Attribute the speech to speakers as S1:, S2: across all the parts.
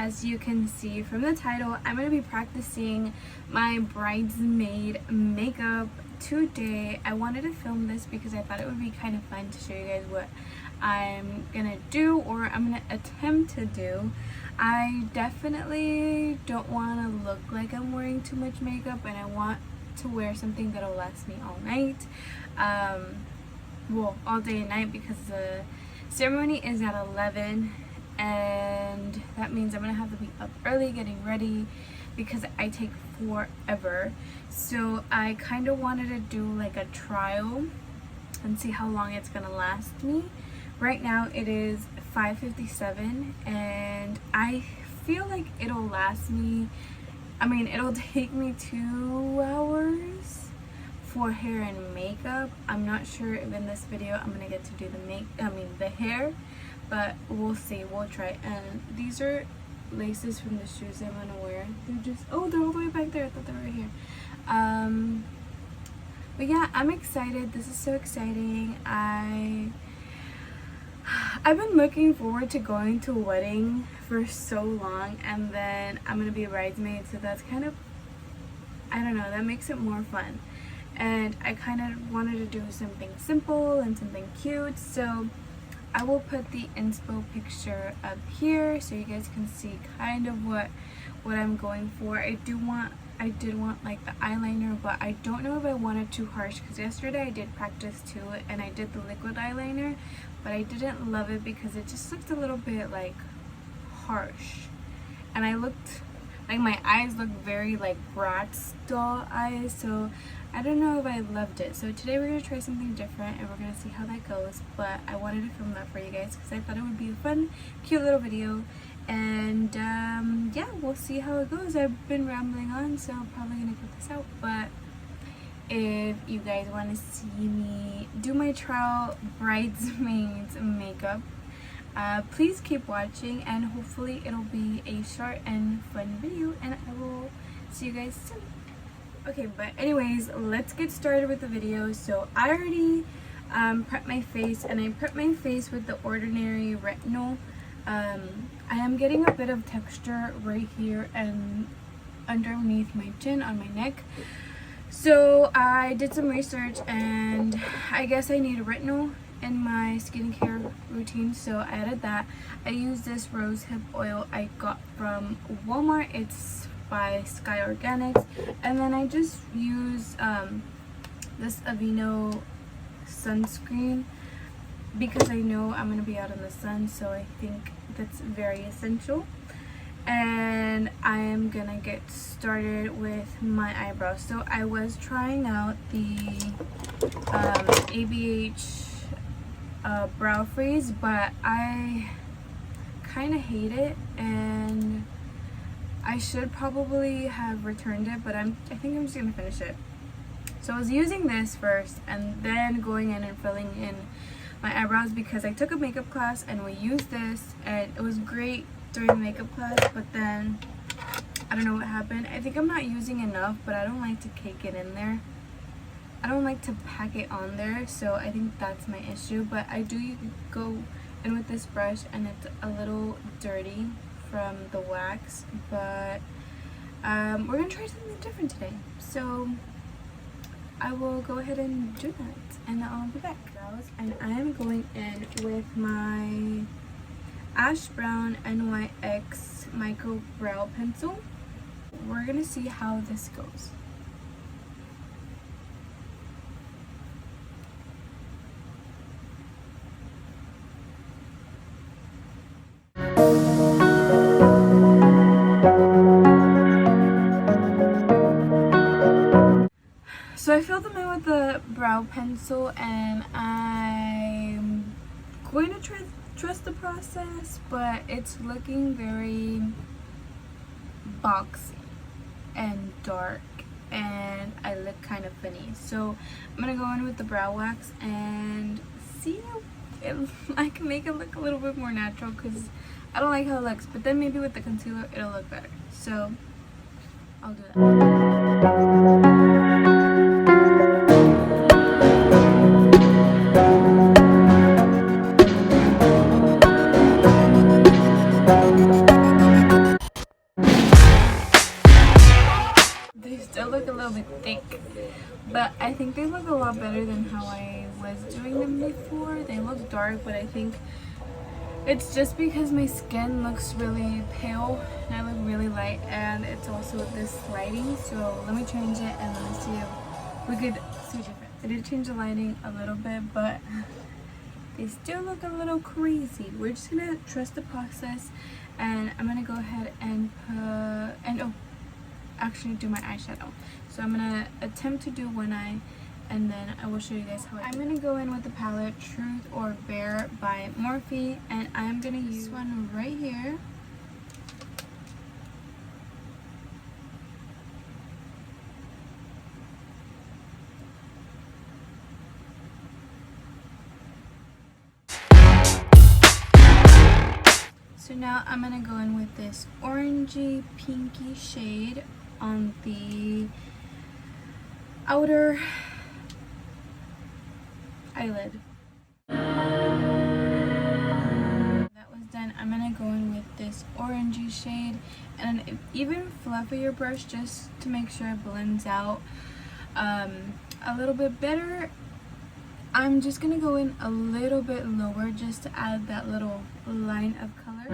S1: as you can see from the title, I'm going to be practicing my bridesmaid makeup today. I wanted to film this because I thought it would be kind of fun to show you guys what I'm going to do, or I'm going to attempt to do. I definitely don't want to look like I'm wearing too much makeup, and I want to wear something that'll last me all night. Well, all day and night, because the ceremony is at 11, and that means I'm gonna have to be up early getting ready because I take forever. So I kind of wanted to do like a trial and see how long it's gonna last me. Right now it is 5:57 and I feel like it'll last me, it'll take me 2 hours for hair and makeup. I'm not sure if in this video I'm gonna get to do the hair, but we'll see. We'll try. And these are laces from the shoes I'm gonna wear. They're all the way back there. I thought they were right here. But yeah, I'm excited. This is so exciting. I've been looking forward to going to a wedding for so long, and then I'm gonna be a bridesmaid, so that's kind of, I don't know, that makes it more fun. And I kind of wanted to do something simple and something cute, so I will put the inspo picture up here so you guys can see kind of what I'm going for. I did want like the eyeliner, but I don't know if I want it too harsh, because yesterday I did practice too and I did the liquid eyeliner, but I didn't love it because it just looked a little bit like harsh, and I looked like my eyes looked very like Bratz doll eyes, so I don't know if I loved it. So today we're going to try something different and we're going to see how that goes, but I wanted to film that for you guys because I thought it would be a fun, cute little video. And yeah, we'll see how it goes. I've been rambling on, so I'm probably going to cut this out, but if you guys want to see me do my trial bridesmaids makeup, please keep watching, and hopefully it'll be a short and fun video, and I will see you guys soon. Okay, but anyways, let's get started with the video. So I already prepped my face, and I prepped my face with the Ordinary Retinol. I am getting a bit of texture right here and underneath my chin on my neck. So I did some research, and I guess I need a retinol in my skincare routine, so I added that. I use this rosehip oil I got from Walmart. It's by Sky Organics, and then I just use this Aveeno sunscreen because I know I'm gonna be out in the sun, so I think that's very essential. And I am gonna get started with my eyebrows. So I was trying out the ABH brow freeze, but I kind of hate it, and I should probably have returned it, but I think I'm just gonna finish it. So I was using this first and then going in and filling in my eyebrows because I took a makeup class and we used this, and it was great during the makeup class, but then I don't know what happened. I think I'm not using enough, but I don't like to cake it in there. I don't like to pack it on there, so I think that's my issue. But I do go in with this brush, and it's a little dirty from the wax, but we're gonna try something different today, so I will go ahead and do that, and I'll be back. And I am going in with my Ash Brown NYX Micro Brow Pencil. We're gonna see how this goes. So I filled them in with the brow pencil, and I'm going to trust the process, but it's looking very boxy and dark, and I look kind of funny. So I'm gonna go in with the brow wax and see if I can make it look a little bit more natural, because I don't like how it looks, but then maybe with the concealer it'll look better. So I'll do that. little bit thick, but I think they look a lot better than how I was doing them before. They look dark, but I think it's just because my skin looks really pale and I look really light, and it's also this lighting. So let me change it and let me see if we could see different. I did change the lighting a little bit, but they still look a little crazy. We're just gonna trust the process, and I'm gonna go ahead and actually do my eyeshadow. So I'm gonna attempt to do one eye, and then I will show you guys how I'm gonna go in with the palette Truth or Bare by Morphe, and I'm gonna use this one right here. So now I'm gonna go in with this orangey pinky shade on the outer eyelid. That was done. I'm gonna go in with this orangey shade and an even fluffier brush just to make sure it blends out a little bit better. I'm just gonna go in a little bit lower just to add that little line of color.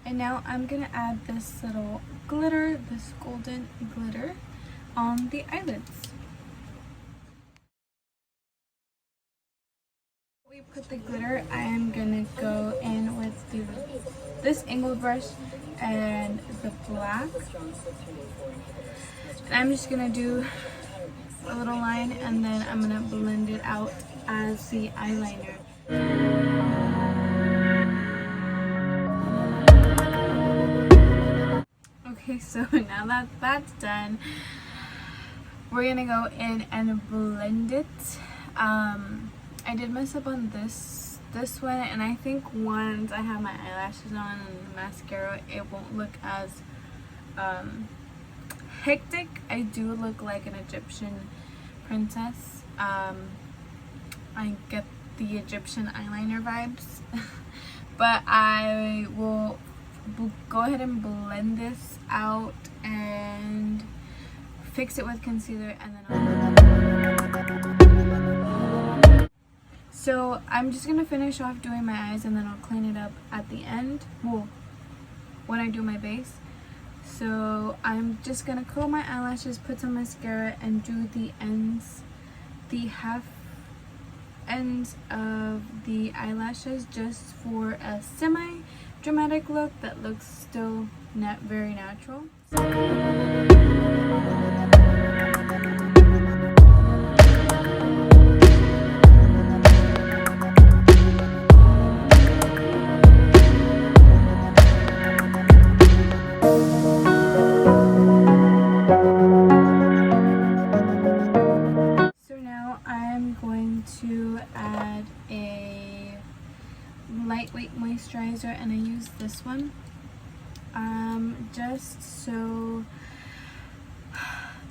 S1: And now I'm gonna add this little glitter, this golden glitter on the eyelids. We put the glitter, I am gonna go in with this angled brush and the black. And I'm just gonna do a little line, and then I'm gonna blend it out as the eyeliner. Okay, so now that that's done, we're gonna go in and blend it. I did mess up on this one, and I think once I have my eyelashes on and mascara, it won't look as hectic. I do look like an Egyptian princess. I get the Egyptian eyeliner vibes. But I will go ahead and blend this out and fix it with concealer, and then so I'm just gonna finish off doing my eyes, and then I'll clean it up at the end, well, when I do my base. So I'm just gonna curl my eyelashes, put some mascara, and do the ends, the half ends of the eyelashes, just for a semi dramatic look that looks still not very natural. To add a lightweight moisturizer, and I use this one just so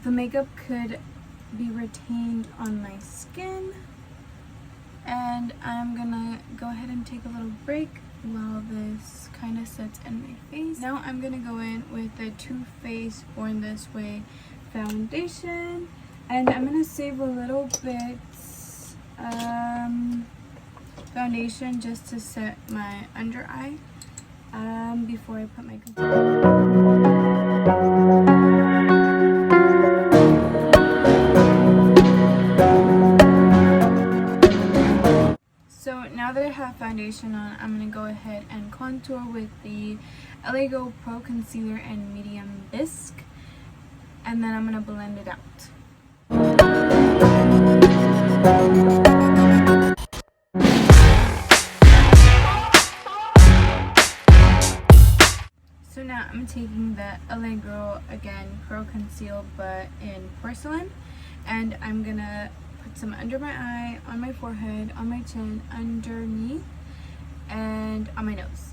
S1: the makeup could be retained on my skin. And I'm gonna go ahead and take a little break while this kind of sets in my face. Now I'm gonna go in with the Too Faced Born This Way foundation, and I'm gonna save a little bit foundation just to set my under eye before I put my concealer. So now that I have foundation on, I'm going to go ahead and contour with the LA Go Pro Concealer in Medium Bisque, and then I'm going to blend it out. So now I'm taking the LA Girl again Pro Conceal but in porcelain, and I'm gonna put some under my eye, on my forehead, on my chin, underneath, and on my nose.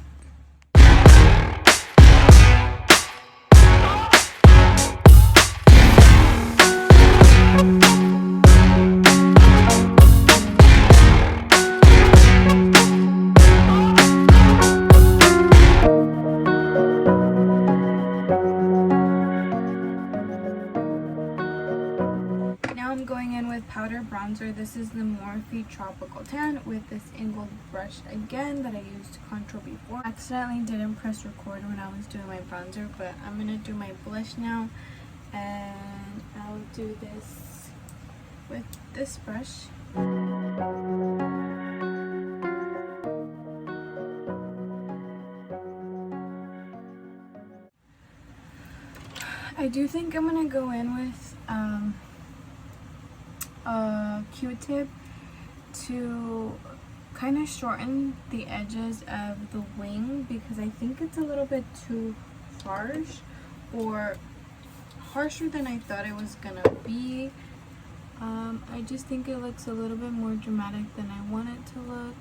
S1: contour. This is the Morphe Tropical Tan with this angled brush again that I used to contour before. I accidentally didn't press record when I was doing my bronzer, but I'm gonna do my blush now, and I'll do this with this brush. I do think I'm gonna go in with a Q-tip to kind of shorten the edges of the wing, because I think it's a little bit too harsh, or harsher than I thought it was gonna be. I just think it looks a little bit more dramatic than I want it to look.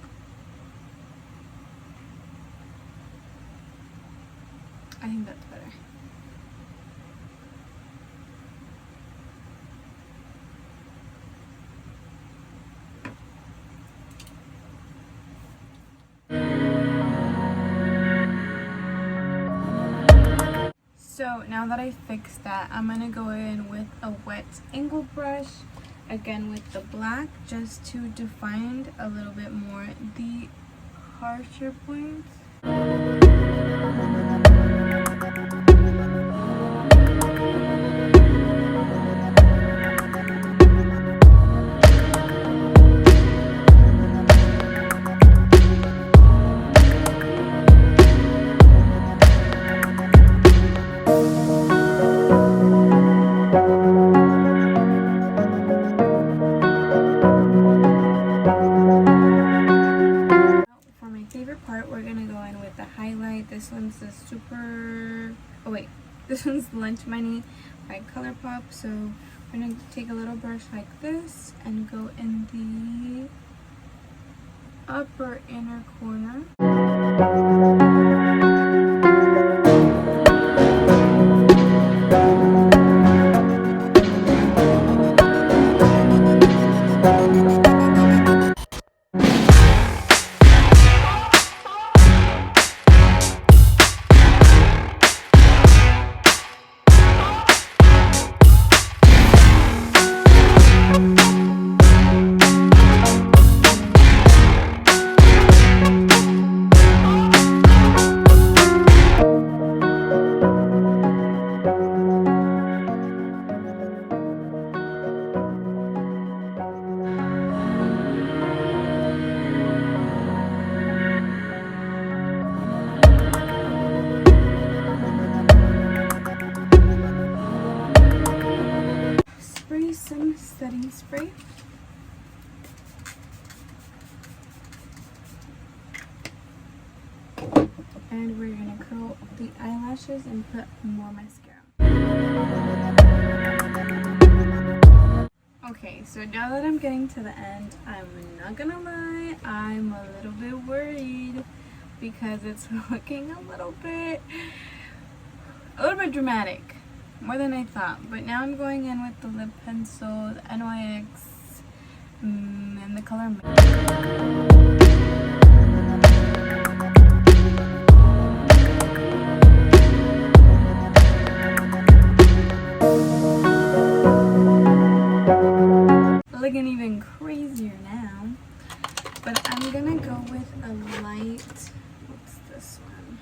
S1: I think that's better. So now that I fixed that, I'm gonna go in with a wet angled brush, again with the black, just to define a little bit more the harsher points. This one's the this one's Lunch Money by ColourPop. So we're gonna take a little brush like this and go in the upper inner corner. Some setting spray. And we're gonna curl the eyelashes and put more mascara. Okay, so now that I'm getting to the end, I'm not gonna lie, I'm a little bit worried because it's looking a little bit dramatic. More than I thought. But now I'm going in with the lip pencil, the NYX, and the color looking even crazier now. But I'm gonna go with a light, what's this one?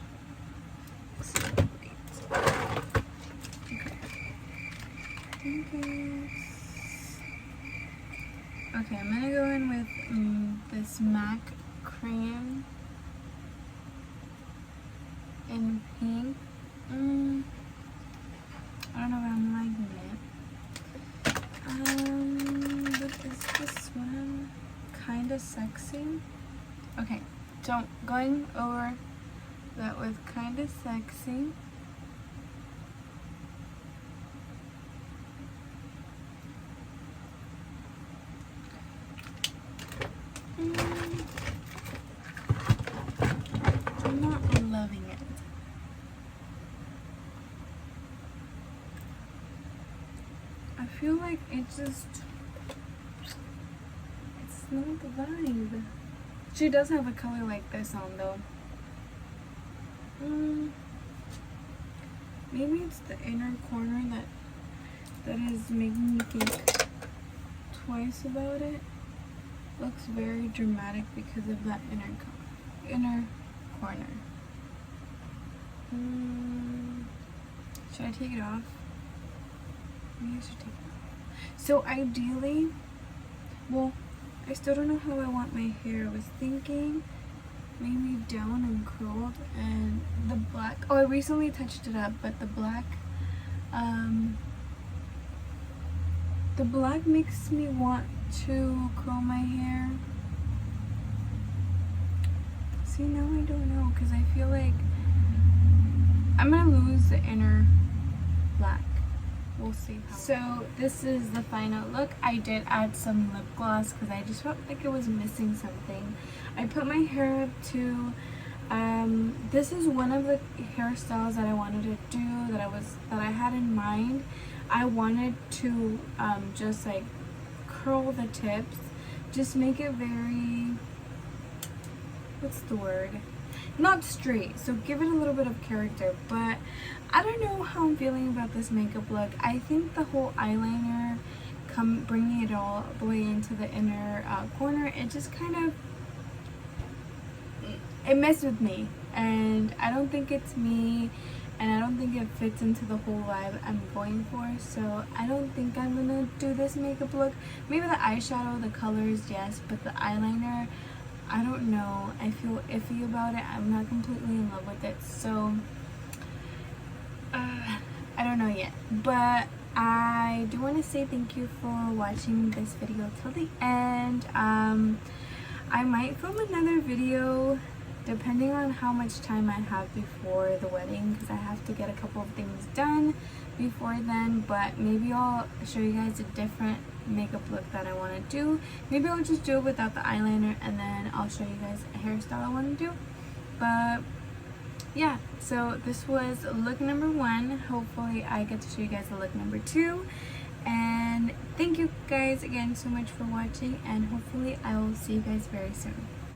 S1: Okay, I'm gonna go in with this MAC cream in pink. I don't know if I'm liking it. What is this one? Kinda Sexy. Okay, so going over that with Kinda Sexy. I'm not loving it. I feel like it's not the vibe. She does have a color like this on though. Maybe it's the inner corner that is making me think twice about it. looks very dramatic because of that inner corner. Should I take it off? Maybe I should take it off. So ideally, well, I still don't know how I want my hair. I was thinking maybe down and curled, and the black, oh, I recently touched it up, but the black makes me want to curl my hair. See, now I don't know, because I feel like I'm gonna lose the inner black. We'll see. So this is the final look. I did add some lip gloss because I just felt like it was missing something. I put my hair up to this is one of the hairstyles that I wanted to do, that I had in mind. I wanted to just like curl the tips, just make it very, what's the word, not straight, so give it a little bit of character. But I don't know how I'm feeling about this makeup look. I think the whole eyeliner bringing it all the way into the inner corner, it just kind of, it messed with me, and I don't think it's me, and I don't think it fits into the whole vibe I'm going for. So I don't think I'm gonna do this makeup look. Maybe the eyeshadow, the colors, yes, but the eyeliner, I don't know. I feel iffy about it. I'm not completely in love with it, so I don't know yet. But I do want to say thank you for watching this video till the end. I might film another video depending on how much time I have before the wedding, because I have to get a couple of things done before then. But maybe I'll show you guys a different makeup look that I want to do. Maybe I'll just do it without the eyeliner, and then I'll show you guys a hairstyle I want to do. But yeah, so this was look number 1. Hopefully I get to show you guys the look number 2. And thank you guys again so much for watching, and hopefully I will see you guys very soon.